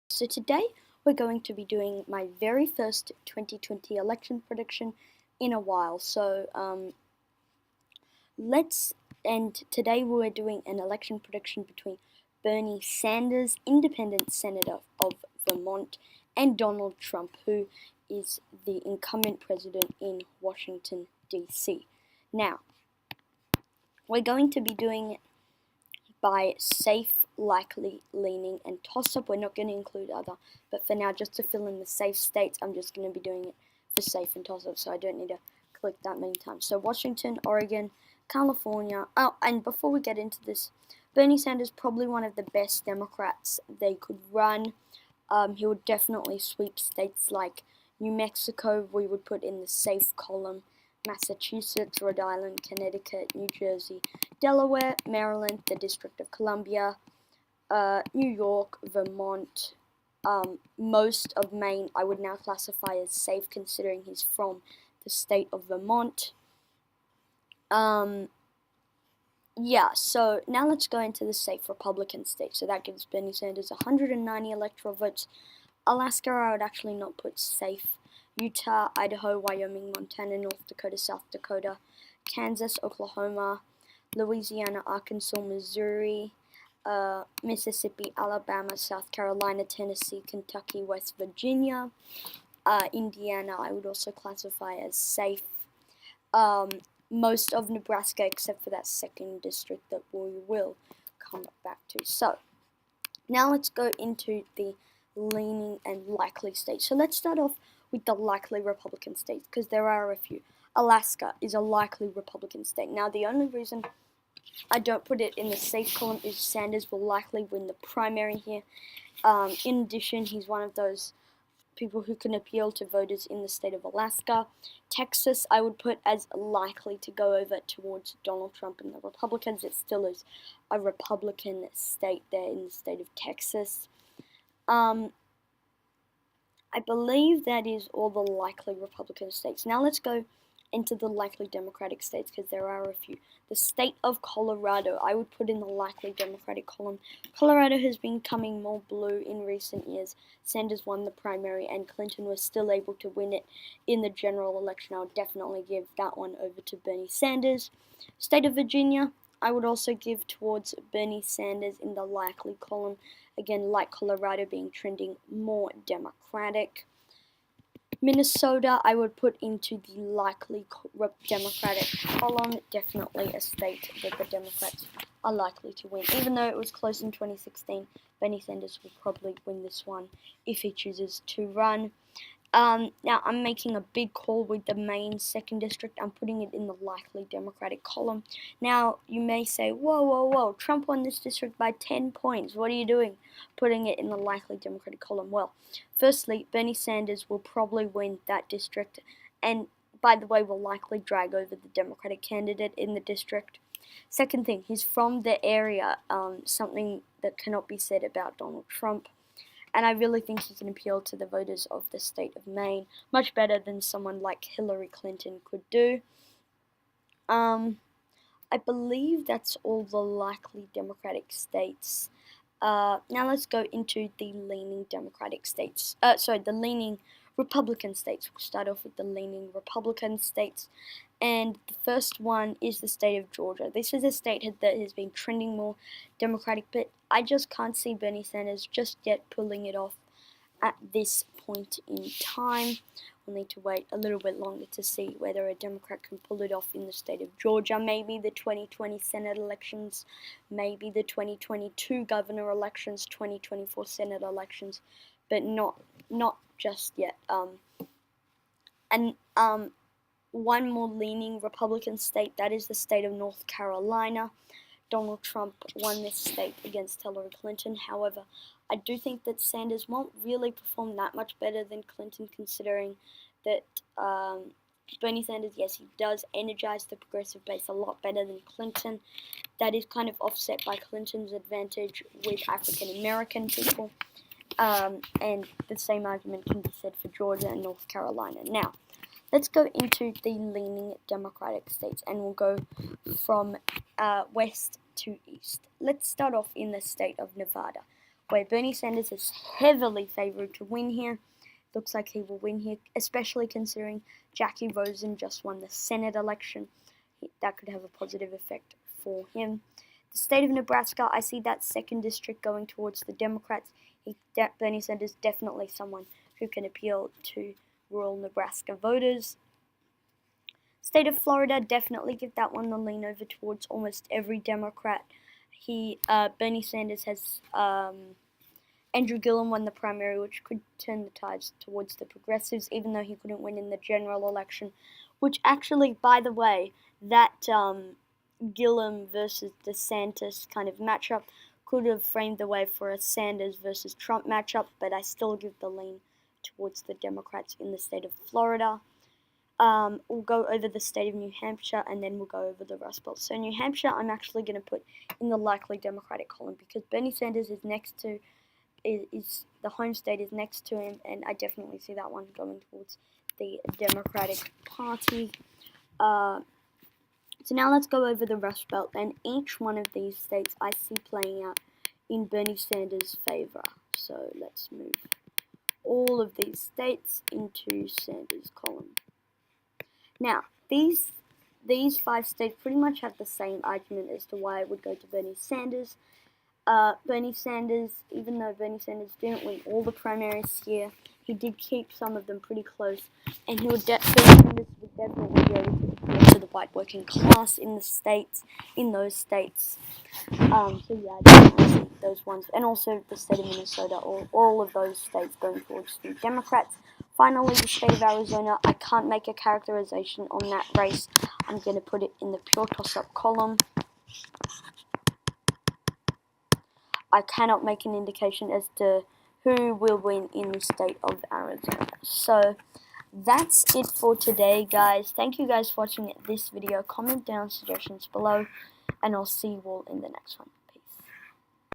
So today we're going to be doing my very first 2020 election prediction in a while. Today we're doing an election prediction between Bernie Sanders, independent senator of Vermont, and Donald Trump, who is the incumbent president in Washington, D.C. Now, we're going to be doing it by safe, likely, leaning, and toss-up. We're not going to include other, but for now, just to fill in the safe states, I'm just going to be doing it for safe and toss-up, so I don't need to click that many times. So Washington, Oregon, California. Oh, and before we get into this, Bernie Sanders probably one of the best Democrats they could run. He would definitely sweep states like New Mexico. We would put in the safe column. Massachusetts, Rhode Island, Connecticut, New Jersey, Delaware, Maryland, the District of Columbia, New York, Vermont, most of Maine I would now classify as safe considering he's from the state of Vermont. Yeah, so now let's go into the safe Republican states. So that gives Bernie Sanders 190 electoral votes. Alaska I would actually not put safe. Utah, Idaho, Wyoming, Montana, North Dakota, South Dakota, Kansas, Oklahoma, Louisiana, Arkansas, Missouri, Mississippi, Alabama, South Carolina, Tennessee, Kentucky, West Virginia, Indiana I would also classify as safe. Most of Nebraska except for that second district that we will come back to. So now let's go into the leaning and likely states. So let's start off with the likely Republican states because there are a few. Alaska is a likely Republican state. Now the only reason I don't put it in the safe column is Sanders will likely win the primary here. In addition, he's one of those people who can appeal to voters in the state of Alaska. Texas, I would put as likely to go over towards Donald Trump and the Republicans. It still is a Republican state there in the state of Texas. I believe that is all the likely Republican states. Now let's go into the likely Democratic states because there are a few. The state of Colorado, I would put in the likely Democratic column. Colorado has been coming more blue in recent years. Sanders won the primary and Clinton was still able to win it in the general election. I would definitely give that one over to Bernie Sanders. State of Virginia, I would also give towards Bernie Sanders in the likely column. Again, like Colorado being trending more Democratic. Minnesota, I would put into the likely Democratic column. Definitely a state that the Democrats are likely to win. Even though it was close in 2016, Bernie Sanders will probably win this one if he chooses to run. Now, I'm making a big call with the Maine 2nd District. I'm putting it in the likely Democratic column. Now, you may say, whoa, Trump won this district by 10 points. What are you doing putting it in the likely Democratic column? Well, firstly, Bernie Sanders will probably win that district and, by the way, will likely drag over the Democratic candidate in the district. Second thing, he's from the area, something that cannot be said about Donald Trump. And I really think he can appeal to the voters of the state of Maine much better than someone like Hillary Clinton could do. I believe that's all the likely Democratic states. Now let's go into the leaning Democratic states. The leaning Republican states. We'll start off with the leaning Republican states. And the first one is the state of Georgia. This is a state that has been trending more Democratic, but I just can't see Bernie Sanders just yet pulling it off at this point in time. We'll need to wait a little bit longer to see whether a Democrat can pull it off in the state of Georgia. Maybe the 2020 Senate elections, maybe the 2022 governor elections, 2024 Senate elections, but not just yet. One more leaning Republican state, that is the state of North Carolina. Donald Trump won this state against Hillary Clinton. However, I do think that Sanders won't really perform that much better than Clinton, considering that Bernie Sanders, yes, he does energize the progressive base a lot better than Clinton. That is kind of offset by Clinton's advantage with African American people. And the same argument can be said for Georgia and North Carolina. Now, let's go into the leaning Democratic states, and we'll go from west to east. Let's start off in the state of Nevada. where Bernie Sanders is heavily favored to win here. Looks like he will win here, especially considering Jackie Rosen just won the Senate election. That could have a positive effect for him. The state of Nebraska, I see that 2nd district going towards the Democrats. Bernie Sanders is definitely someone who can appeal to rural Nebraska voters. State of Florida, definitely give that one the lean over towards almost every Democrat. Bernie Sanders has Andrew Gillum won the primary, which could turn the tides towards the progressives, even though he couldn't win in the general election. Which actually, by the way, that Gillum versus DeSantis kind of matchup could have framed the way for a Sanders versus Trump matchup, but I still give the lean towards the Democrats in the state of Florida. We'll go over the state of New Hampshire, and then we'll go over the Rust Belt. So New Hampshire, I'm actually going to put in the likely Democratic column because Bernie Sanders is next to the home state is next to him, and I definitely see that one going towards the Democratic Party. So now let's go over the Rust Belt, and each one of these states I see playing out in Bernie Sanders' favor. So let's move all of these states into Sanders' column. Now, these 5 states pretty much have the same argument as to why I would go to Bernie Sanders. Bernie Sanders, even though Bernie Sanders didn't win all the primaries here, he did keep some of them pretty close, and Bernie Sanders would definitely be able to appeal to the white working class in those states. So yeah, I definitely see those ones, and also the state of Minnesota, all of those states going towards the Democrats. Finally, the state of Arizona, I can't make a characterization on that race. I'm going to put it in the pure toss-up column. I cannot make an indication as to who will win in the state of Arizona. So that's it for today, guys. Thank you guys for watching this video. Comment down suggestions below, and I'll see you all in the next one.